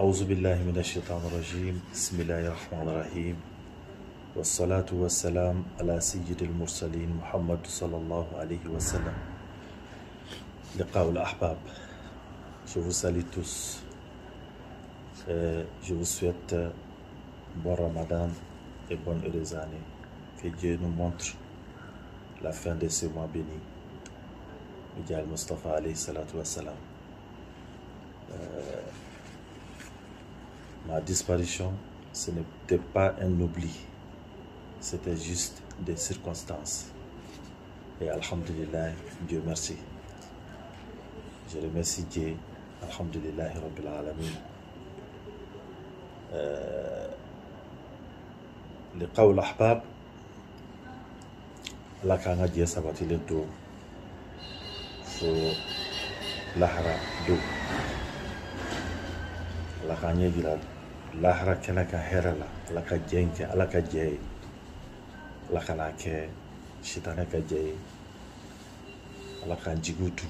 أعوذ بالله من الشيطان الرجيم بسم الله الرحمن الرحيم والصلاة والسلام على سيد المرسلين محمد صلى الله عليه وسلم. لقاء الأحباب. Je vous salue tous. Je vous souhaite bon Ramadan et bonne heureuse année. Que Dieu nous montre la fin de ce mois béni. Média al-Mustafa alayhi salatu wassalam. Ma disparition, ce n'était pas un oubli, c'était juste des circonstances. Et alhamdulillah, Dieu merci. Je remercie Dieu, alhamdulillah, rabbil alamin. Liqa'u al-ahbab, la kanga Dieu sabati le do, fo lahara do. La kanya gira lahara kena ka herala la ka jenke ala ka jey la kana ke shitana ka jey ala ka jigutu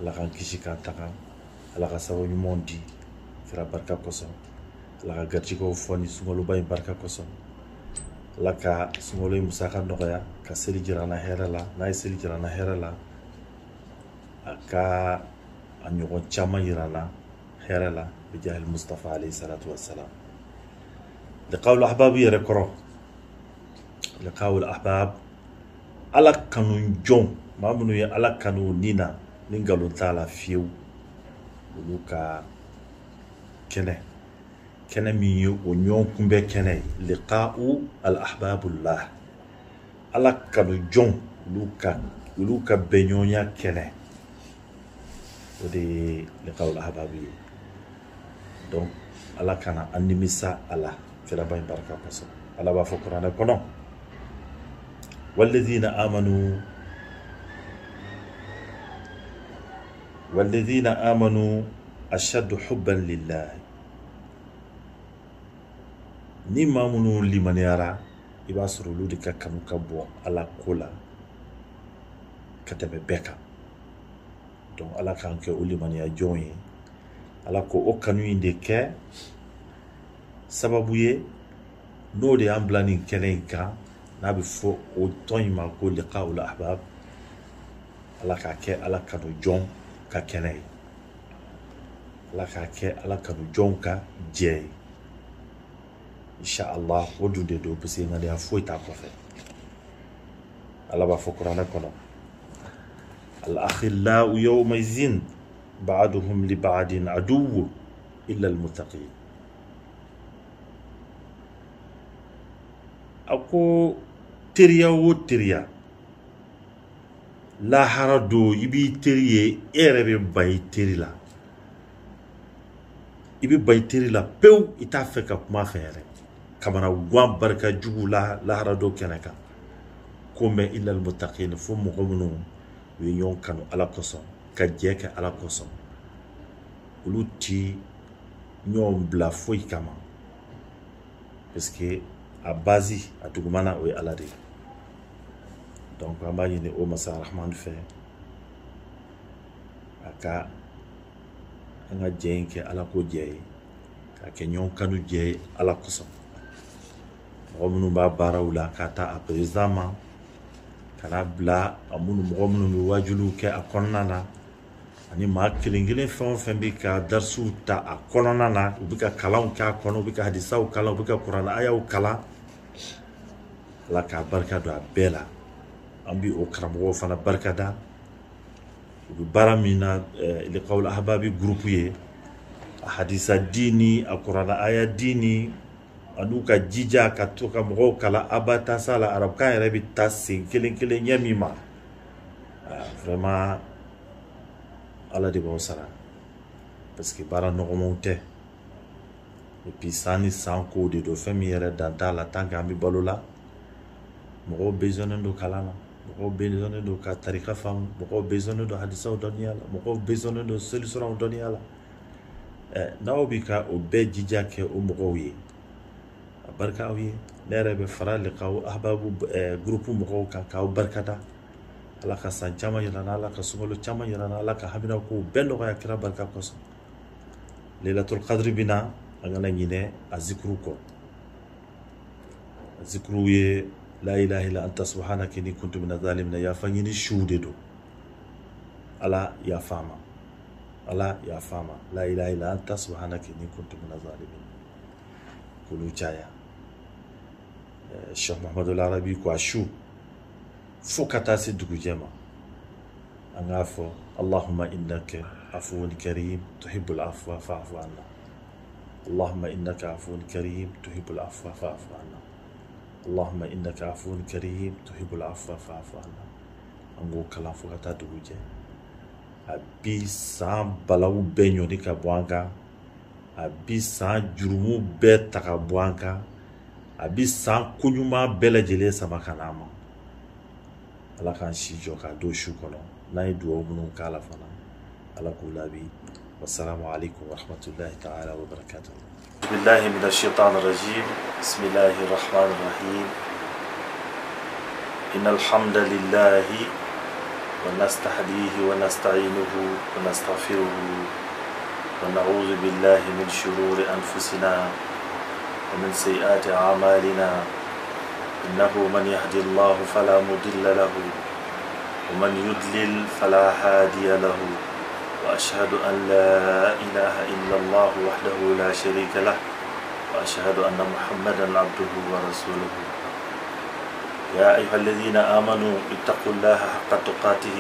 ala ka kishika taka ala ka sawo mondi kira barka koso ala ka garjiko foni sungolo bay barka koso ala ka sungolo musaka ndoya ka seli gira na herala na seli gira na herala aka anyo chama yirala herala بجاه المصطفى عليه الصلاة والسلام. لقاء الأحباب يركرو لقاء الأحباب على كانون جون ما منو على كانون نينا نينغالو تالا فيو ولوكا كنه ميو ونيون كومبي كنه لقاء الأحباب الله على كانون جون لوكا بنيونيا كنه ودي لقاء الأحباب. Donc, Allah kana animisa Allah kira bayin baraka koso Allah ba fo Qur'an kono walladhina amanu ashaddu hubban lillah. Ni mamunu liman yara iba surulu de kakanu kabo ala kola katabe beka. Donc Allah kan ke uliman ya joyi ala ko o kanu inde ke sababu ye no de amblani kenen ka na bi fo o ton ma ko liqa ul ahbab ala ka ke ala kanu jon ka kenay ala ka ke ala kanu jon ka je insha Allah wodu de do pese ngade a fo ta ko fe ala ba fo qur'ana kono al akhillau yawma izin بعضهم لبعض عدو إلا المتقين. أكو تريا وتريا لا هردو يبي تريا إيربي باي تريلا يبي باي تريلا بيو يتافك ما فيره كمان وان بركة جبو لا هردو كنكا كومي إلا المتقين فم غمنو وينيون كانوا على قصة كجيك على قصة ولوتي نيوم بلا فوي كما بسكي أبازي أتوغمانا وي على دي. دونك أما يني أو مساء الرحمن في أكا أنا جيك على كو جي كاكي نيوم كانوا جي على قصة ومنو بابارا ولا كاتا أبريزاما كانا بلا أمونو مغمنو واجلو كي أكونانا ani ma kilingile fɛn bɛ ka darsu ta a kɔnɔna na u bɛ ka kalanw k'a kɔnɔ u bɛ ka hadisaw kalan u bɛ ka kuranɛ ayaw kalan ala k'a barika don a bɛɛ la an bɛ o karamɔgɔw fana barika da u bɛ baara min na liqaul ahbabi groupe ye a hadisa dini a kuranɛ aya dini an'u ka jija ka to ka mɔgɔw kalan abata sala arabukan yɛrɛ bɛ taa sen kelen kelen ɲɛ min ma vraiment ala de b'aw sara parce que baara nɔgɔmanw tɛ et puis sani san ko de do fɛn min yɛrɛ dan t'a la tant que an bɛ balo la mɔgɔw besonnen do kalan na mɔgɔw besonnen do ka tarika faamu mɔgɔw besonnen do hadisaw dɔnniya la mɔgɔw besonnen do selisɔrɔw dɔnniya la n'aw bɛ ka o bɛɛ jija kɛ o mɔgɔw ye a barika aw ye ne yɛrɛ bɛ fara liqaul ahbabu groupe mɔgɔw kan k'aw barikada ala ka san caman yirana ala ka sunkalo caman yirana ala ka hamina ko bɛɛ nɔgɔya kira barika kosɔn Lailatul Qadri bina angana ñine a zikru ko zikru ye la ilaha illa anta subhanaka inni kuntu minaz zalimin ya fa ñini shuude do ala ya fama ala ya fama la ilaha illa anta subhanaka inni kuntu minaz zalimin kulu caya Cheikh Muhammadul Arabi ko a shu fo kata si dugu jema anga fo allahumma innaka afuwun karim tuhibbul afwa fa'fu anna allahumma innaka afuwun karim tuhibbul afwa fa'fu anna allahumma innaka afuwun karim tuhibbul afwa fa'fu anna ango kala fo kata dugu je abi san balawu bɛɛ ɲɔni ka bɔ an kan a bi san jurumu bɛɛ ta ka bɔ an kan a bi san koɲuman bɛɛ lajɛlen sama ka n'a ma ala k'an si jɔ k'a don su kɔnɔ n'an ye dugawu minnu k'a la fana ala k'u labi wassalamu alaikum warahmatullahi ta'ala wa barakatuh billahi minash shaitanir rajim bismillahir rahmanir rahim innal hamdalillahi ونستهديه ونستعينه ونستغفره ونعوذ بالله من شرور أنفسنا ومن سيئات أعمالنا إنه من يهدي الله فلا مضل له ومن يضلل فلا هادي له وأشهد أن لا إله إلا الله وحده لا شريك له وأشهد أن محمدا عبده ورسوله يا أيها الذين آمنوا اتقوا الله حق تقاته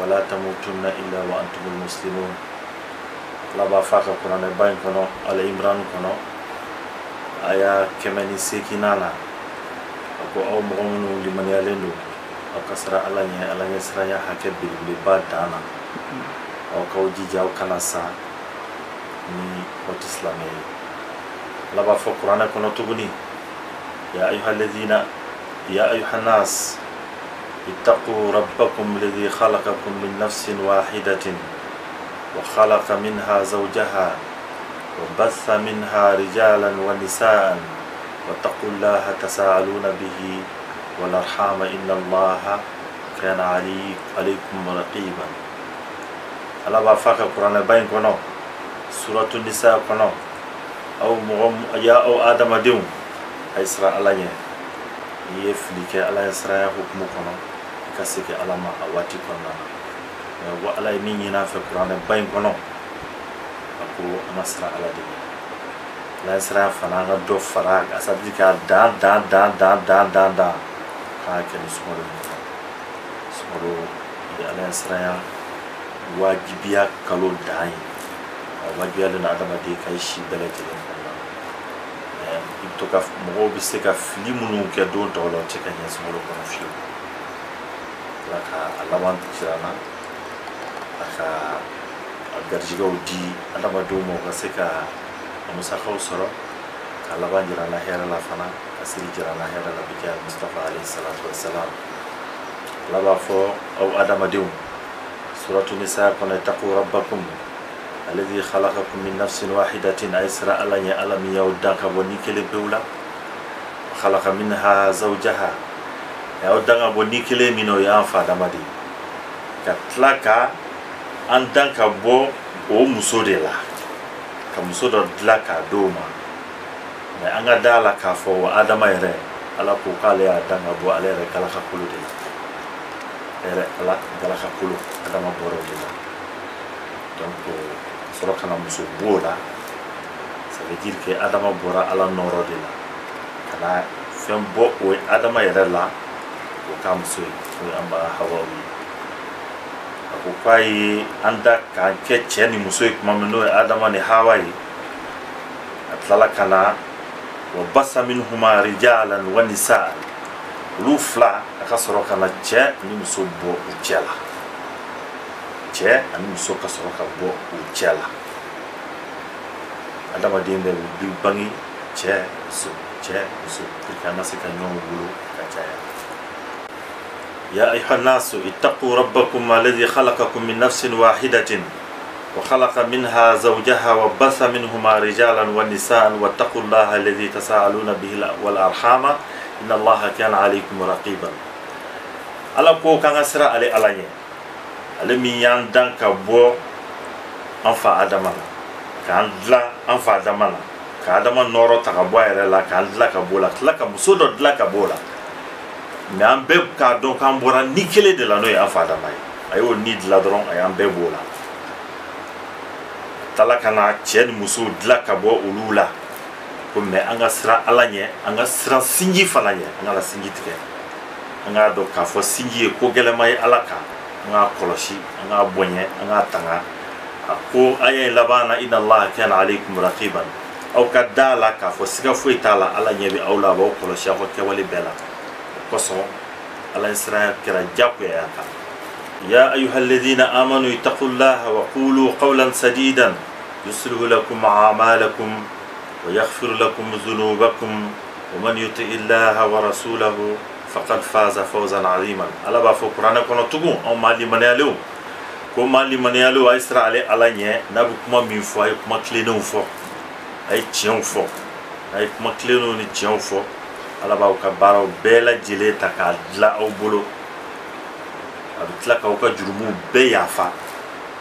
ولا تموتن إلا وأنتم المسلمون لا بافاك قرآن باين كنو على إمران كنو آيا كماني سيكينانا أكو أو مغمنو لمن يالندو أو كسر على يسرى حكب بالباد دانا أو كو جيجا أو كناسا ني وات إسلامي لا بافاك قرآن كنو تبني يا أيها الناس اتقوا ربكم الذي خلقكم من نفس واحدة وخلق منها زوجها وبث منها رجالا ونساء واتقوا الله تساءلون به والأرحام إن الله كان عليكم رقيبا الله بافاك القرآن باين كنو سورة النساء كنو أو آدم ديوم أيسرا الله yeflike ala yasra hukumu kono kasike alama awati kono wa ala min yina fe qur'an bayin kono ako amasra ala de la yasra fana ga do fara asadika da ka ke sumoro ya ala yasra wajibiya kalo dai wajibiya na adama de kai shi belete to ka mo bi se ka fili munu ke don to lo che ka nya smolo ko fi la ka alaman tirana aka garjiga udi alama do mo ka se ka musa khawsoro kala ban jira la hera la fana asiri jira la hera la biya mustafa alayhi salatu wassalam la ba fo au adama dium suratul nisa kana taqu rabbakum الذي خلقكم من نفس واحدة أيسر ألني ألم يودك ونيكل بولا وخلق منها زوجها يودك ونيكل منو ينفع دمدي كتلك أندك بو ومسودلا كمسود دلك دوما ما أنغا دالك فو آدم يرى على كوكالي أدم بو على ركالك كلو دلا على ركالك كلو آدم بورو دلا donc soro kana muso bola ça veut dire que adama bora ala noro de la kana fem bo o adama yere la o kam so o amba hawawi ako kai anda ka ke cheni muso kuma meno adama ni hawaii atlala kana wa basa minhuma rijalan wa nisaa lufla aka soro kana che ni muso bo uchela che ani muso ka soro ka bo uchela adama dembe bi bangi che so kana se ka nyon bulu ka chaya ya ayuha nasu ittaqu rabbakum alladhi khalaqakum min nafsin wahidatin wa khalaqa minha zawjaha wa basa minhuma rijalan wa nisaan wattaqullaha alladhi tasaaluna bihi wal arhama inna allaha kana alaykum raqiban ala ko kanga sira ale alanye ale mi yandan ka bo anfa adama k'an dilan an fa dama na ka adama nɔrɔ ta ka bɔ a yɛrɛ la k'an dilan ka bɔ o la tila ka muso dɔ dilan ka bɔ o la mais an bɛɛ k'a dɔn k'an bɔra ni kelen de la n'o ye an fa dama ye a y'o ni dilan dɔrɔn a y'an bɛɛ b'o la tala ka na cɛ ni muso dilan ka bɔ olu la ko mais an ka siran ala ɲɛ an ka siran sinji fana ɲɛ an kana sinji tigɛ an k'a dɔn k'a fɔ sinji ye ko gɛlɛma ye ala kan an k'a kɔlɔsi an k'a bonya an k'a tanga a ko aya in laban na inna allaha kana alaykum raqiban aw ka da la k'a fɔ siga foyi t'a la ala ɲɛ bɛ aw la a b'aw kɔlɔsi aw ka kɛwale bɛɛ la o kosɔn ala ye sira kɛra jagoya y'a kan ya ayuha alladhina amanu ittaqullaha wa qulu qawlan sadidan yuslihu lakum a'malakum ويغفر لكم ذنوبكم ومن يطع الله ورسوله فقد فاز فوزا عظيما ala b'a fɔ kuranɛ kɔnɔ tugun anw ma limaniyalen ko ma limaniyalen a ye sira ale ala ɲɛ n'a bɛ kuma min fɔ a ye kuma tilennenw fɔ a ye tiɲɛw fɔ a ye kuma tilennenw ni tiɲɛw fɔ ala b'aw ka baaraw bɛɛ lajɛlen ta k'a dilan aw bolo a bɛ tila k'aw ka jurumuw bɛɛ yafa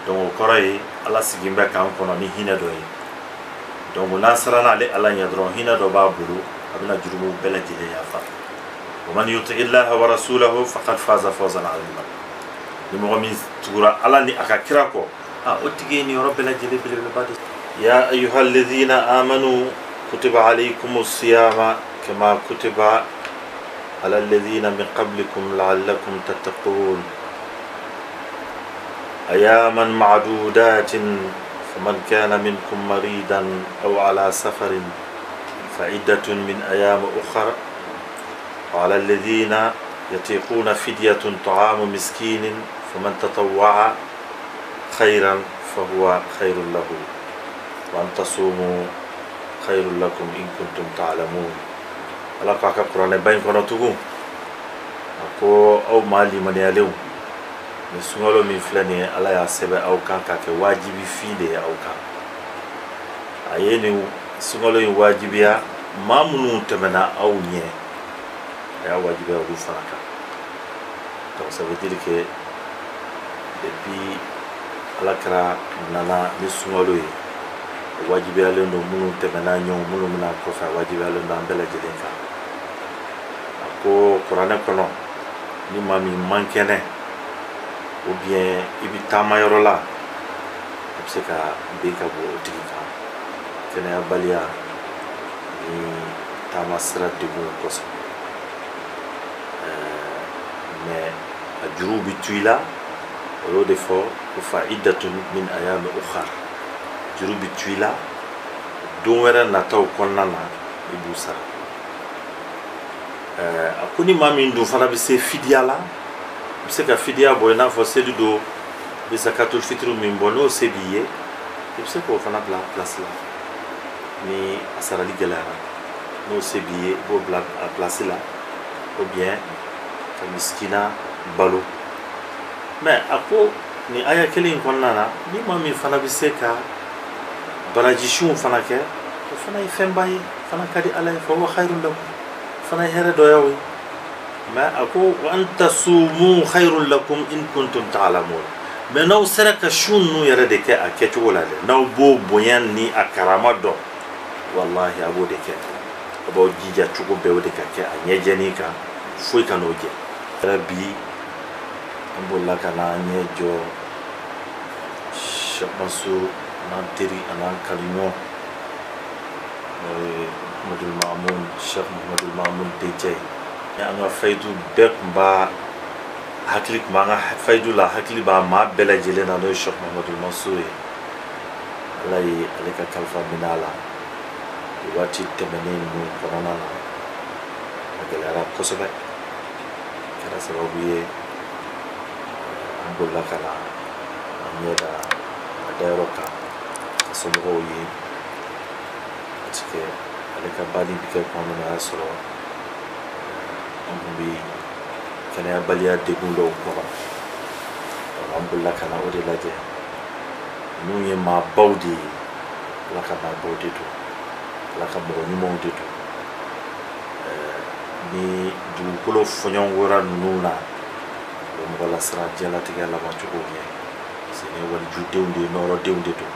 donc o kɔrɔ ye ala sigin bɛ k'an kɔnɔ ni hinɛ dɔ ye donc n'an siranna ale ala ɲɛ dɔrɔn hinɛ dɔ b'a bolo a bɛna jurumuw bɛɛ lajɛlen yafa ومن يطع الله ورسوله فقد فاز فوزا عظيما ni mɔgɔ min tugura ala ni a ka kira kɔ o tigi ye nin yɔrɔ bɛɛ lajɛlen belebeleba de ya ayuha alladhina amanu kutiba alaykum siyama kama kutiba ala alladhina min qablikum la'allakum tattaqun ayaman ma'dudatin فمن كان منكم مريضا أو على سفر فعدة من أيام أخر وعلى الذين يطيقون فدية طعام مسكين فمن تطوع خيرا فهو خير له وأن تصوموا خير لكم إن كنتم تعلمون ألا قاك القرآن بين كنتم أكو أو مالي من يلوم mais suŋalo min filɛ nin ye ala y'a sɛbɛn aw kan k'a kɛ wajibi fin de ye aw kan a ye nin suŋalo in wajibiya maa minnu tɛmɛna aw ɲɛ a y'a wajibiya olu fana kan donc ça veut dire que depuis ala kɛra nana ni suŋalo ye o wajibiyalen don minnu tɛmɛna ɲɛw minnu bɛna kɔfɛ a wajibiyalen don an bɛɛ lajɛlen kan a ko kuranɛ kɔnɔ ni maa min man kɛnɛ ou bien i bɛ taama yɔrɔ la a bɛ se ka bin ka bɔ o tigi kan kɛnɛyabaliya ni taama sira degun kosɔn mais a juruw bɛ to i la o y'o de fɔ ko fa'idatun min ayami ukhar juru bɛ to i la don wɛrɛ nataw kɔnɔna na i b'u sara a ko ni maa min dun fana bɛ se fidiya la bɛ se ka fidiya bɔ i n'a fɔ seli don bɛ zakatul fitiri min bɔ n'o se b'i ye i bɛ se k'o fana bila place la ni a sarali gɛlɛyara n'o se b'i ye i b'o bila a place la ou bien ka miskina balo mais a ko nin aya kelen in kɔnɔna na ni maa min fana bɛ se ka barajisinw fana kɛ o fana ye fɛnba ye fana ka di ala ye fa huwa khayrun lakum fana ye hɛrɛ dɔ y'aw ye mais a ko wa an tasumu khayrun lakum in kuntum ta'lamun mais n'aw sera ka su ninnu yɛrɛ de kɛ a kɛcogo la dɛ n'aw b'o bonya ni a karama dɔn wallahi a b'o de kɛ a b'aw jija cogo bɛɛ o de ka kɛ a ɲɛjɛni kan foyi ka n'o jɛ yɛrɛ bi an bolila ka na an ɲɛ jɔ Cheikh Mansour n'an teri a n'an kanuɲɔgɔn Muhammadul Mamun Cheikh Muhammadul Mamun Dencɛ an ka fayidu bɛɛ tun b'a hakili tun b'an ka fayidu la hakili b'a maa bɛɛ lajɛlen na n'o ye Cheikh Muhammadul Mansour ye ala ye ale ka kalifa minɛ a la waati tɛmɛnen ninnu kɔnɔna na a gɛlɛyara kosɛbɛ kɛra sababu ye an bolila ka na an ɲɛ da a dayɔrɔ kan ka somɔgɔw ye parce que ale ka banni bi kɛ kuma min na a y'a sɔrɔ an tun bɛ kɛnɛyabaliya degun dɔw kɔnɔ an bolila ka na o de lajɛ ninnu ye maabaw de ye ala ka maabaw de don ala ka mɔgɔ ɲumanw de don ni dugukolo fɔɲɔgɔnkora ninnu na o bɛ mɔgɔ lasiran diɲɛlatigɛ laban cogo ɲɛ parce que ni walijudenw de ye nɔrɔdenw de don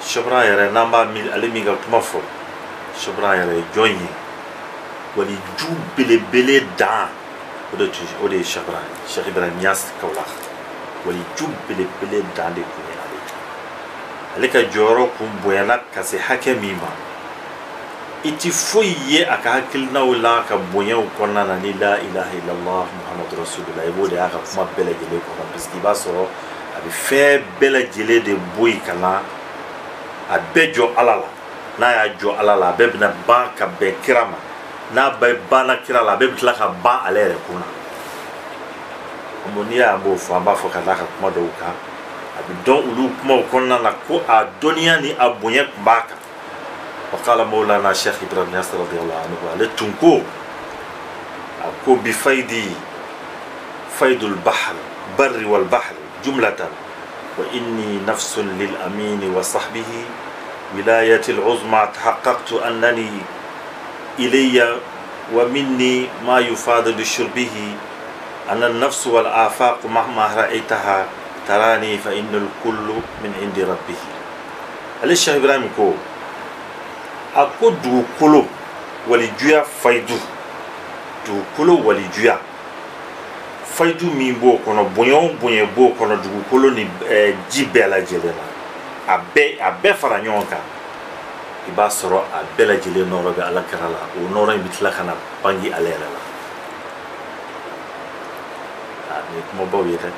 shabra yɛrɛ n'an b'a ale min ka kuma fɔ shabra yɛrɛ ye jɔn ye wali ju belebele dan o de ye shabra ye Cheikh Ibrahim Niass Kaolack wali ju belebele dan de kun ye ale ka jɔyɔrɔ kun bonyana ka se hakɛ min ma i ti foyi ye a ka hakilinaw la ka bonyaw kɔnɔna na ni la ilaha illallah muhammadu rasulullah i b'o de y'a ka kuma bɛɛ lajɛlen kɔnɔ parce que i b'a sɔrɔ a bɛ fɛn bɛɛ lajɛlen de bɔ yen ka na a bɛɛ jɔ ala la n'a y'a jɔ ala la a bɛɛ bɛna ban ka bɛn kira ma n'a bɛɛ banna kira la a bɛɛ bɛ tila ka ban ale yɛrɛ kun na komi n'i y'a b'o fɔ an b'a fɔ ka d'a ka kuma dɔw kan a bɛ dɔn olu kumaw kɔnɔna na ko a dɔnniya ni a bonya tun b'a kan وقال مولانا الشيخ إبراهيم نياس رضي الله عنه لتنكو أكو فيض البحر بر والبحر جملة وإني نفس للأمين وصحبه ولاية العظمى تحققت أنني إلي ومني ما يفاضل شربه أن النفس والآفاق مهما رأيتها تراني فإن الكل من عند ربه الشيخ إبراهيم كو ako dugukolo walijuya faydu dugukolo walijuya faydu min b'o kɔnɔ bonya o bonya b'o kɔnɔ dugukolo ni ji bɛɛ lajɛlen na a bɛɛ fara ɲɔgɔn kan i b'a sɔrɔ a bɛɛ lajɛlen nɔrɔ bɛ ala kira la o nɔrɔ in bɛ tila ka na bange ale yɛrɛ la nin ye kumabaw ye dɛ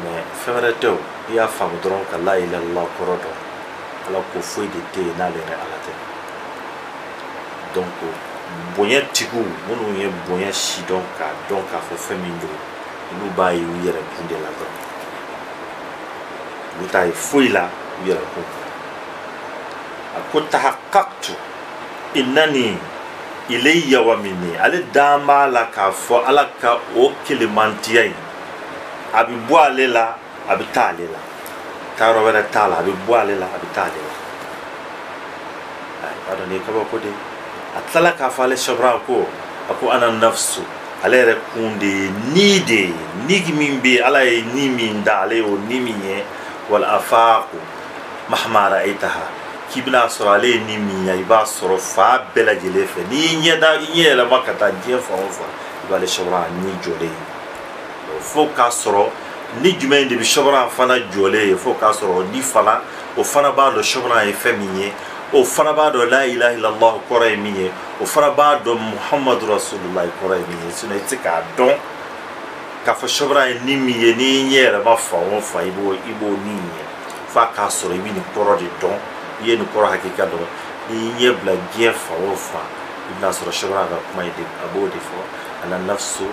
mais fɛn wɛrɛ tɛ o i y'a faamu dɔrɔn ka la ilaha illallah kɔrɔ dɔn ala ko foyi de tɛ yen n'ale yɛrɛ ala tɛ donc bonya tigiw minnu ye bonya si dɔn k'a dɔn k'a fɔ fɛn min don olu b'a ye u yɛrɛ kun de la dɔrɔn olu t'a ye foyi la u yɛrɛ kun a ko tahaqaqtu innani ilayya wa minni ale dan b'a la k'a fɔ ala ka o kelemantiya in a bɛ bɔ ale la a bɛ taa ale la taayɔrɔ wɛrɛ t'a la a bɛ bɔ ale la a bɛ taa ale la b'a dɔn nin ye kabako de ye a tilala k'a fɔ ale shabra ko a ko ana nafsu ale yɛrɛ kun de ye ni de ye ni min bɛ yen ala ye ni min da ale y'o ni min ye wal afaqu mahma ra'aytaha k'i bɛna sɔrɔ ale ye ni min ye i b'a sɔrɔ fa bɛɛ lajɛlen fɛ n'i ɲɛ yɛlɛma ka taa diɲɛ fan o fan i b'ale shabra ni jɔlen ye fo k'a sɔrɔ ni jumɛn de bɛ shabra fana jɔlen ye fo k'a sɔrɔ ni fana o fana b'a dɔn shabra ye fɛn min ye o fana b'a dɔn la ilaha illallah kɔrɔ ye min ye o fana b'a dɔn muhammadu rasulullah kɔrɔ ye min ye sinon i tɛ se k'a dɔn k'a fɔ shabra ye ni min ye n'i ɲɛ yɛlɛma fan o fan i b'o ni ye f'a k'a sɔrɔ i bɛ nin kɔrɔ de dɔn i ye nin kɔrɔ hakika dɔn n'i ɲɛ bila diɲɛ fan o fan i bɛna sɔrɔ shabra ka kuma ye a b'o de fɔ ana nafsu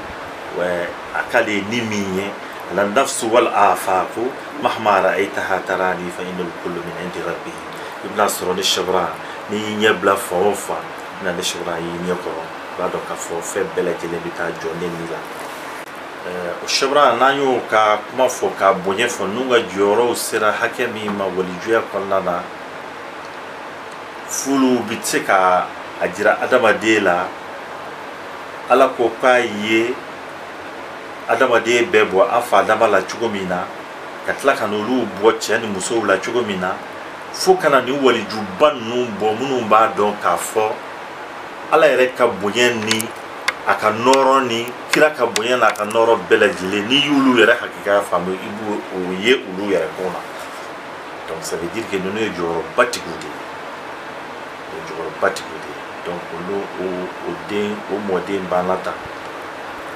a k'ale ye ni min ye ana nafsu wal afaaqu mahma ra'aytaha tarani fa innal kullu min indi rabbih i bɛna sɔrɔ ni shabra n'i y'i ɲɛ bila fan o fan i bɛna ni shabra y'i ɲɛ kɔrɔ i b'a dɔn k'a fɔ fɛn bɛɛ lajɛlen bɛ taa jɔ ne ni la o shabra n'an y'o ka kuma fɔ k'a bonya fɔ n'u ka jɔyɔrɔw sera hakɛ min ma walijuya kɔnɔna na fulu bɛ se ka a jira adamaden la ala ko k'a ye adamaden bɛɛ bɔ an fa dama la cogo min na ka tila ka n'olu bɔ cɛ ni musow la cogo min na fo kana nin walijuba ninnu bɔ minnu b'a dɔn k'a fɔ ala yɛrɛ ka bonya ni a ka nɔrɔ ni kira ka bonya n'a ka nɔrɔ bɛɛ lajɛlen n'i y'olu yɛrɛ hakika faamu i b'o ye olu yɛrɛ kun na donc ça veut dire que ninnu ye jɔyɔrɔba tigiw de ye jɔyɔrɔba tigiw de ye donc olu o mɔden b'an la tan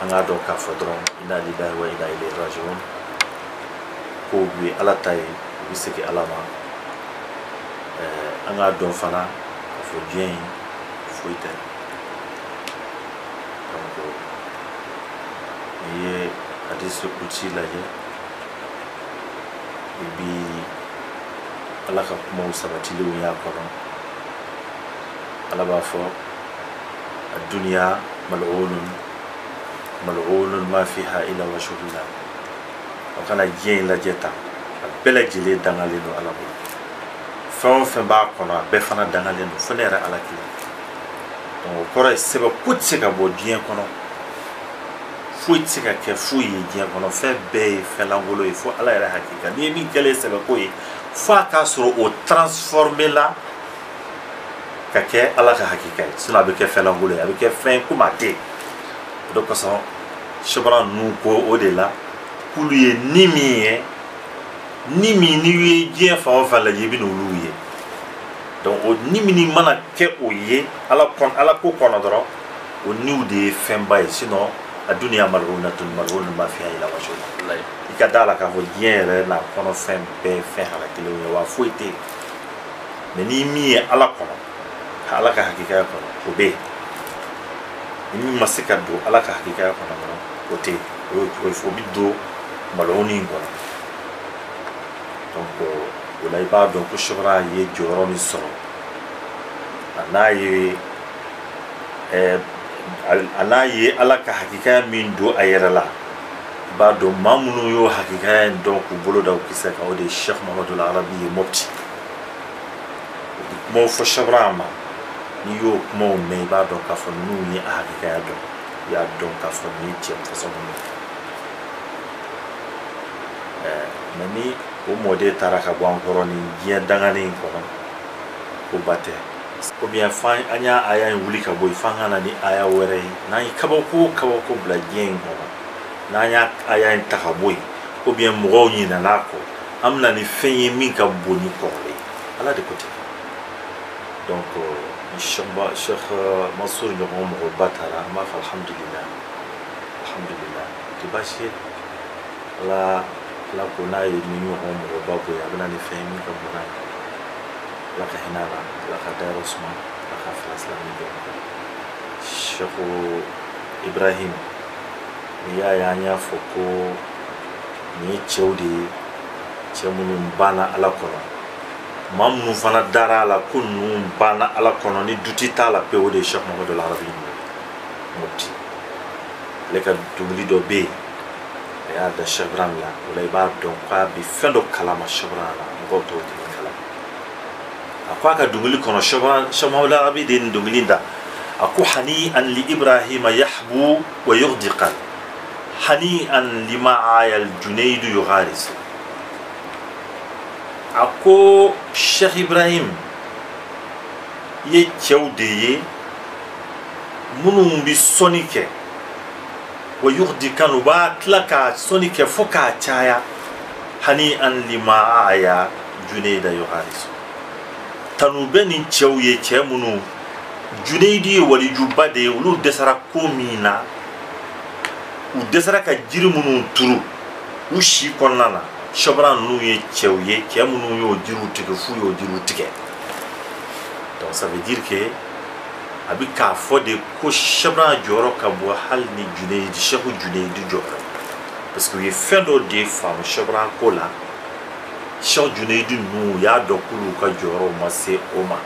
an k'a dɔn k'a fɔ dɔrɔn inna lillahi wa inna ilayhi raji'un kow bɛ ala ta ye u bɛ segin ala ma an k'a dɔn fana k'a fɔ diɲɛ in foyi tɛ donc n'i ye hadisi kusi lajɛ i bi ala ka kumaw sabatilenw y'a kɔnɔ ala b'a fɔ a duniya mal'unun ma fiha illa wajhullah o kana diɲɛ in lajɛ tan a bɛɛ lajɛlen dangalen don ala bolo fɛn o fɛn b'a kɔnɔ a bɛɛ fana dangalen don fo ne yɛrɛ ala kelen donc o kɔrɔ ye sɛbɛ ko tɛ se ka bɔ diɲɛ kɔnɔ foyi tɛ se ka kɛ foyi ye diɲɛ kɔnɔ fɛn bɛɛ ye fɛn lankolon ye fo ala yɛrɛ hakika n'i ye min kɛlen sɛbɛ ko ye fa ka soro o transformer la ka kɛ ala ka hakika ye sinon a bɛ kɛ fɛnlankolon ye a bɛ kɛ fɛn comme a tɛ o de kosɔn sɛbara ninnu ko o de la k'olu ye ni min ye ni min n'i ye diɲɛ fan o fan lajɛ i bɛ n'olu ye donc o ni min mana kɛ o ye ala ko kɔnɔ dɔrɔn o niw de ye fɛnba ye sinon a duniya malghunatun malghunun ma fiha illa wajhullah i ka da la k'a fɔ diɲɛ yɛrɛ n'a kɔnɔ fɛn bɛɛ fɛn halakilenw ye wa foyi tɛ yen mais ni min ye ala kɔnɔ ka ala ka hakikaya kɔnɔ o bɛ yen ni min ma se ka don ala ka hakikaya kɔnɔ dɔrɔn o tɛ yen o bɛ don malghuni in kɔnɔ donc o la i b'a dɔn ko sɛbara ye jɔyɔrɔ min sɔrɔ a n'a ye ala ka hakikaya min don a yɛrɛ la i b'a dɔn maa minnu y'o hakikaya in dɔn k'u bolo da u kisɛ kan o de ye Cheikh Mahamadul Arabi ye Mopti o bɛ kumaw fɔ sɛbara ma n'i y'o kumaw mɛn i b'a dɔn k'a fɔ ninnu ye a hakikaya dɔn i y'a dɔn k'a fɔ nin ye tiɲɛ fasɔn min mais ni o mɔden taara ka bɔ an kɔrɔ nin diɲɛ danganen in kɔnɔ ko ba tɛ ou bien fan an y'a aya in wuli ka bɔ yen f'an ka na ni aya wɛrɛ ye n'an ye kabako o kabako bila diɲɛ in kɔnɔ n'an y'a aya in ta ka bɔ yen ou bien mɔgɔw ɲinɛna a kɔ an bɛna ni fɛn ye min ka bon ni kɔrɔlen ye ala de ko ten donc Cheikh Mansour ɲɔgɔn mɔgɔba taara an b'a fɔ alhamdulillah alhamdulillah tɛ baasi ye ala ko n'a ye ni ɲɔgɔn mɔgɔba bonya a bɛna ni fɛn min ka bon n'a ye ala ka hinɛ a la ala ka dayɔrɔ suma ala ka fila silamɛ dɔn Cheikh Ibrahim n'i y'a ye an y'a fɔ ko nin ye cɛw de ye cɛ minnu banna ala kɔnɔ maa minnu fana dara a la ko ninnu banna ala kɔnɔ ni duti t'a la pewu o de ye Cheikh Mahamadul Arabi Mopti ale ka dɔnkili dɔ bɛ yen a y'a da Cheikh Ibrahim la o la i b'a dɔn k'a bɛ fɛn dɔ kalama Cheikh Ibrahim la mɔgɔw t'o tɛmɛ kalama a ko a ka dɔnkili kɔnɔ Cheikh Mahamadul Arabi de ye nin dɔnkili da a ko hani'an li Ibrahima yahbu wa yughdiqan hani'an lima ayal junaydu yugharisu a ko Cheikh Ibrahim ye cɛw de ye minnu bɛ sɔnni kɛ wa yughdiqan u b'a tila ka sɔnni kɛ fo k'a caya hani'an lima aya junayda yugharisu tanu bɛ nin cɛw ye cɛ minnu Junaydi ye walijuba de ye olu dɛsɛra ko min na u dɛsɛra ka jiri minnu turu u si kɔnɔna na sɛbara ninnu ye cɛw ye cɛ minnu y'o jiriw tigɛ f'u y'o jiriw tigɛ donc ça veut dire que a bɛ k'a fɔ de ko sɛbara jɔyɔrɔ ka bɔ hali ni Junaydi Cheikh Junaydi jɔyɔrɔ parce que u ye fɛn dɔ de faamu sɛbara ko la Cheikh Junaydi ninnu u y'a dɔn k'olu ka jɔyɔrɔ ma se o ma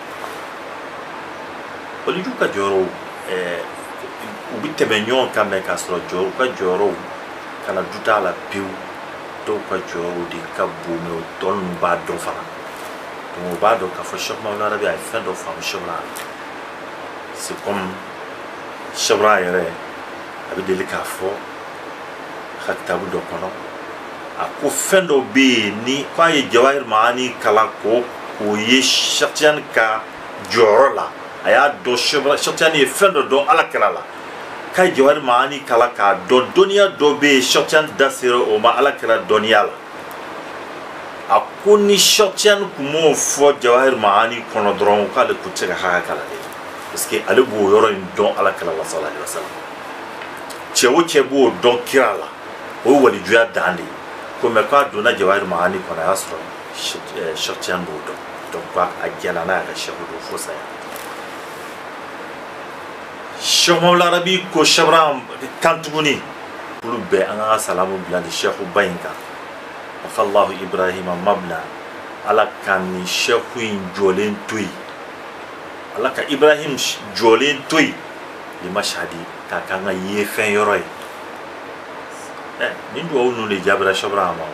walijuw ka jɔyɔrɔw u bɛ tɛmɛ ɲɔgɔn kan mɛ k'a sɔrɔ u ka jɔyɔrɔw kana du t'a la pewu dɔw ka jɔyɔrɔw de ka bon mɛ o tɔ ninnu b'a dɔn fana donc o b'a dɔn k'a fɔ Cheikh Mahamadul Arabi a ye fɛn dɔ faamu sɛbara c'est comme sɛbara yɛrɛ a bɛ deli k'a fɔ a ka kitabu dɔ kɔnɔ a ko fɛn dɔ bɛ yen ni k'a ye Jawahir Ma'ani kalan k'o ye Cheikh Tijani ka jɔyɔrɔ la a y'a dɔn Cheikh Tijani ye fɛn dɔ dɔn ala kɛra la k'a ye Jawahir Ma'ani kalan k'a dɔn dɔnniya dɔ bɛ yen Cheikh Tijani da sera o ma ala kɛra dɔnniya la a ko ni Cheikh Tijani tun m'o fɔ Jawahir Ma'ani kɔnɔ dɔrɔn k'ale tun tɛ se ka hakɛ kala dɛ parce que ale b'o yɔrɔ in dɔn ala kɛra la sallallahu alaihi wa sallam cɛ o cɛ b'o dɔn kira la o ye walijuya dan de ye ko mɛ k'a donna Jawahir Ma'ani kɔnɔ a y'a sɔrɔ Cheikh Tijani b'o dɔn donc a jɛna n'a y'a ka Cheikh don fo saya Cheikh Mahamadul Arabi ko sɛbara kan tuguni olu bɛɛ an ka salamu bila ni Cheikh ba in kan wafallahu Ibrahima mabla ala ka nin Cheikh in jɔlen to yen ala ka Ibrahim jɔlen to yen li mashhadi k'a k'an ka ye fɛn yɔrɔ ye nin duwawu ninnu de jaabira sɛbara ma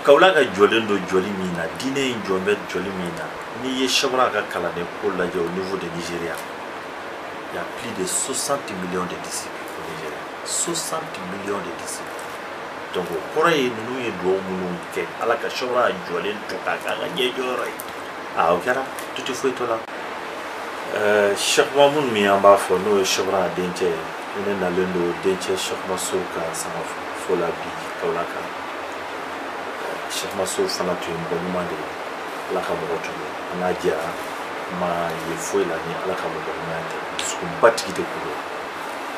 kawla ka jɔlen don jɔli min na diinɛ in jɔn bɛ jɔli min na n'i ye sɛbara ka kalanden ko lajɛ au niveau de Nigeria il y a plus de 60 millions de disciples au Nigeria 60 millions de disciples donc kɔrɔ ye ninnu ye duwawu minnu kɛ ala ka shobra jɔlen to k'a kɛ an ka ɲɛjɔyɔrɔ ye o kɛra tu tɛ foyi to la Cheikh Mamoun min an b'a fɔ n'o ye shobra dencɛ ye ne nalen don dencɛ Cheikh Masow ka sanga fo la bi Kaolack Cheikh Masow fana tun ye mɔgɔ ɲuman de ye ala ka mɔgɔ tun don an n'a jɛra ma ye foyi la ni ala ka mɔgɔ ɲuman tɛ dusukunba tigi de kun don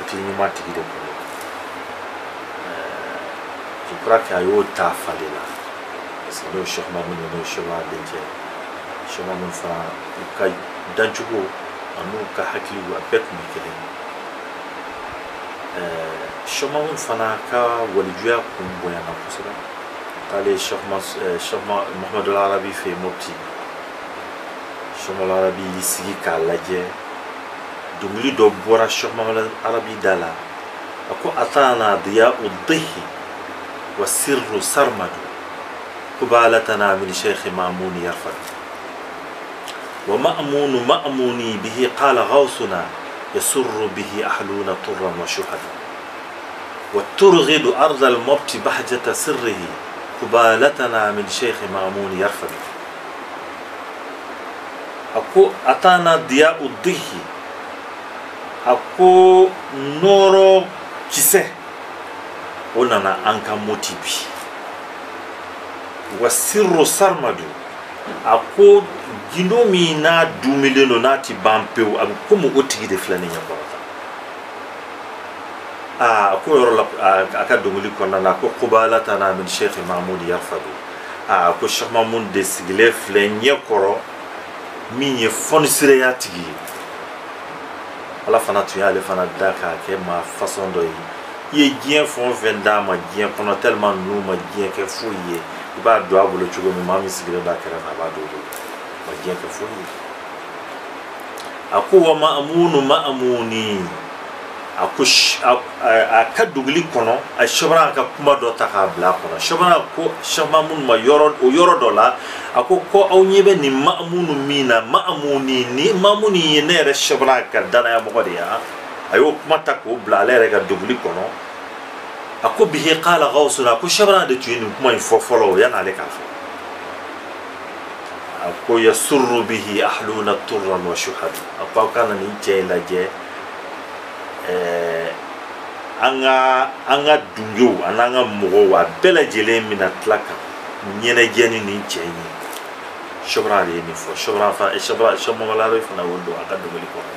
hakili ɲuman tigi de kun don je crois que a y'o ta fale la parce que n'o ye Cheikh Mamoun ye n'o ye shobra dencɛ ye Cheikh Mamoun fana u ka dancogo an'u ka hakiliw a bɛɛ tun ye kelen Cheikh Mamoun fana ka walijuya kun bonyana kosɛbɛ taale Cheikh Mohamadul Arabi fɛ yen Mopti Cheikh Mohamadul Arabi y'i sigi k'a lajɛ dɔnkili dɔ bɔra Cheikh Mohamadul Arabi da la a ko atana diya'u dihi wa sirru sarmadu قبالتنا من شيخ مامون يرفض ومأمون مأموني به قال غوثنا يسر به أحلون طرا وشهدا والترغد أرض المبت بحجة سره قبالتنا من شيخ مامون يرفض أكو أتانا ضياء الضحي أكو نورو كيسه ونانا أنكا موتيبي وسر سرمدو أكو gindo min n'a dumilen don n'a ti ban pewu a bɛ komi o tigi de filɛ nin ɲɛ kɔrɔta ko yɔrɔ la a ka dɔnkili kɔnɔna na ko qubalatana min Cheikh Mamoud yarfadu ko Cheikh Mamoud de sigilen filɛ ɲɛ kɔrɔ min ye fɔnisireya tigi ye ala fana tun y'ale fana da k'a kɛ maa façon dɔ ye i ye diɲɛ fɛn o fɛn d'a ma diɲɛ kɔnɔ tellement ninnu ma diɲɛ kɛ foyi ye i b'a don a bolo cogo min maa min sigilen b'a kɛrɛfɛ a b'a don o bolo diɲɛ kɛ foyi ye a ko wa ma'amunu ma'amuni a ko a ka dogili kɔnɔ a shobra ka kuma dɔ ta k'a bila a kɔnɔ shobra ko Cheikh Mamoun ma o yɔrɔ dɔ la a ko aw ɲɛ bɛ nin ma'amunu min na ma'amuni ni ma'amuni ye ne yɛrɛ shobra ka danaya mɔgɔ de ye a y'o kuma ta k'o bila ale yɛrɛ ka dogili kɔnɔ a ko bihi qala ghawsuna a ko shobra de tun ye nin kuma in fɔ fɔlɔ yan'ale k'a fɔ ko yasurru bihi ahluna turran wa shuhada apa kana ni cɛ lajɛ an ka dungew an n'an ka mɔgɔw a bɛɛ lajɛlen mina tila ka ɲɛnajɛ ni nin cɛ in ye shobra de ye nin fɔ Cheikh Mamadou Arabi fana y'o don a ka dɔnkili kɔnɔ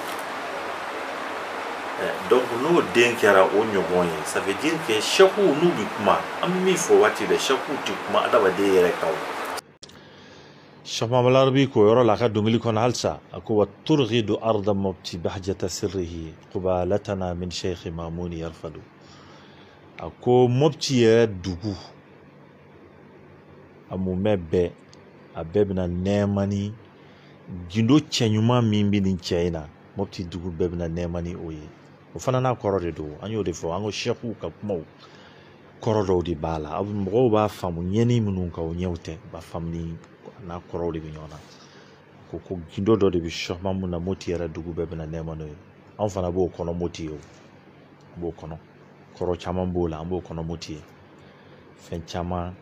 donc n'o den kɛra o ɲɔgɔn ye ça veut dire que cheikhu n'u bɛ kuma an bɛ min fɔ waati bɛɛ cheikhu tɛ kuma adamaden yɛrɛ kan Cheikh Mamadou Arabi ko yɔrɔ la a ka dɔnkili kɔnɔ halisa a ko wa turghidu arda mopti bahjata sirrihi qubalatana min Cheikh Mamoun yarfadu a ko Mopti yɛrɛ dugu a mumɛ bɛɛ a bɛɛ bɛna nɛɛma ni gindo cɛɲuman min bɛ nin cɛ in na Mopti dugu bɛɛ bɛna nɛɛma ni o ye o fana n'a kɔrɔ de don an y'o de fɔ an ko cheikhu ka kumaw kɔrɔ dɔw de b'a la mɔgɔw b'a faamu ɲɛni minnu kan o ɲɛw tɛ b'a faamu ni n'a kɔrɔw de bɛ ɲɔgɔn na ko gindo dɔ de bɛ Cheikh Mamoun na Mopti yɛrɛ dugu bɛɛ bɛna nɛɛma n'o ye anw fana b'o kɔnɔ Mopti ye o an b'o kɔnɔ kɔrɔ caman b'o la an b'o kɔnɔ Mopti ye fɛn caman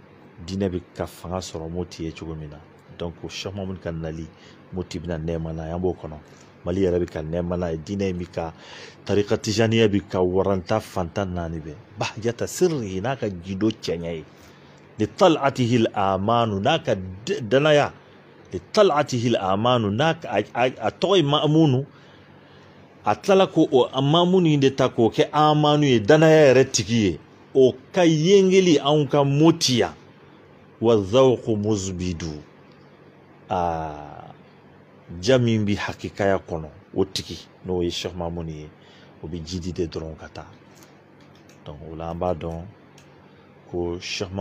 diinɛ bɛ ka fanga sɔrɔ Mopti ye cogo min na donc Cheikh Mamoun ka nali Mopti bɛna nɛɛma n'a ye an b'o kɔnɔ Mali yɛrɛ bɛ ka nɛɛma n'a ye diinɛ in bɛ ka tarika tijaniya bɛ ka waranta fantan naani bɛɛ bahjata sirrihi n'a ka gindo cɛɲɛ ye لطلعته الآمان ناك دنايا لطلعته الآمان ناك أتوي مأمون أتلقى أو أمامون يندتكو كأمانو دنايا رتكيه أو كينجلي أو كموتيا والذوق مزبدو جميع بحقيقة يكونو وتكي نو يشيخ ماموني وبيجيدي دي درون كتا donc wala an b'a dɔn ko Cheikh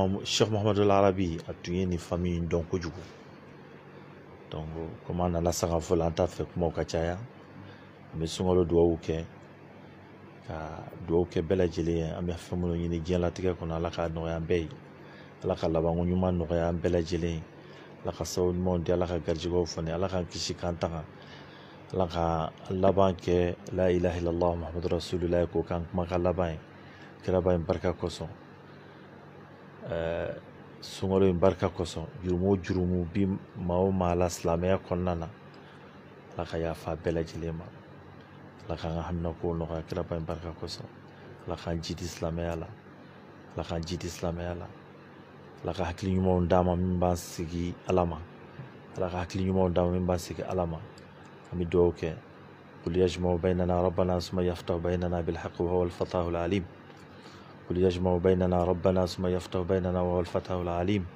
Mohamadul Arabi a tun ye nin famille in dɔn kojugu donc comme an nana sanga fɔ la an t'a fɛ kumaw ka caya an bɛ sunkalo duwawu kɛ ka duwawu kɛ bɛɛ lajɛlen ye an bɛ fɛn minnu ɲini diɲɛlatigɛ kɔnɔ ala ka nɔgɔya an bɛɛ ye ala ka labanko ɲuman nɔgɔya an bɛɛ lajɛlen ye ala ka sababu ɲumanw di ala ka garijɛgɛw fɔni ala k'an kisi k'an tanga ala ka laban kɛ la ilaha illallah muhammadu rasulullah ko k'an kuma ka laban ye kira ba in barika kosɔn suŋolo in barka koson jurumo jurumu bi mao maa la silamɛya kɔnɔna na ala ka yafa bɛɛ lajɛlen ma ala k'an ka hamina ko nɔgɔya kiraba in barka kosɔn ala k'an jidi silamɛya la ala k'an jidi silamɛya la ala ka hakili ɲumanw d'an ma min b'an sigi ala ma ala ka hakili ɲumanw d'an ma min b'an sigi ala ma an bɛ dugawu kɛ قل يجمع بيننا ربنا ثم يفتح بيننا بالحق وهو الفتاح العليم قل يجمع بيننا ربنا ثم يفتح بيننا وهو الفتاح العليم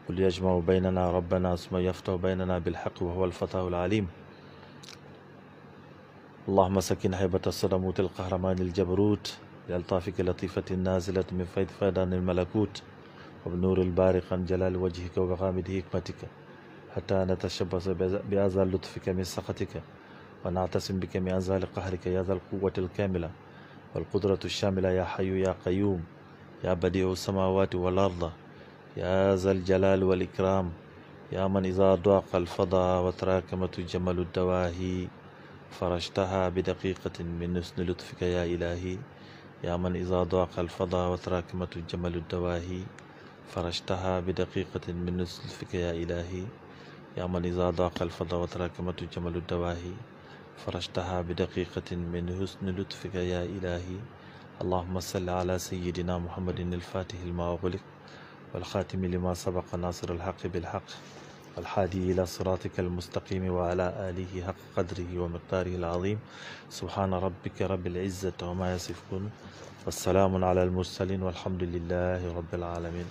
قل يجمع بيننا ربنا ثم يفتح بيننا بالحق وهو الفتاح العليم اللهم سكن هيبة الصدموت القهرمان الجبروت بألطافك لطيفة نازلة من فيض فيضان الملكوت وبنور البارق عن جلال وجهك وبغامد حكمتك حتى نتشبث بأزال لطفك من سخطك ونعتصم بك من أزال قهرك يا ذا القوة الكاملة والقدرة الشاملة يا حي يا قيوم يا بديع السماوات والأرض يا ذا الجلال والإكرام يا من إذا ضاق الفضاء وتراكمت جمل الدواهي فرشتها بدقيقة من حسن لطفك يا إلهي يا من إذا ضاق الفضاء وتراكمت جمل الدواهي فرشتها بدقيقة من حسن لطفك يا إلهي يا من إذا ضاق الفضاء وتراكمت جمل الدواهي فرشتها بدقيقة من حسن لطفك يا إلهي اللهم صل على سيدنا محمد الفاتح لما أغلق والخاتم لما سبق ناصر الحق بالحق والحادي إلى صراطك المستقيم وعلى آله حق قدره ومقداره العظيم سبحان ربك رب العزة وما يصفون والسلام على المرسلين والحمد لله رب العالمين.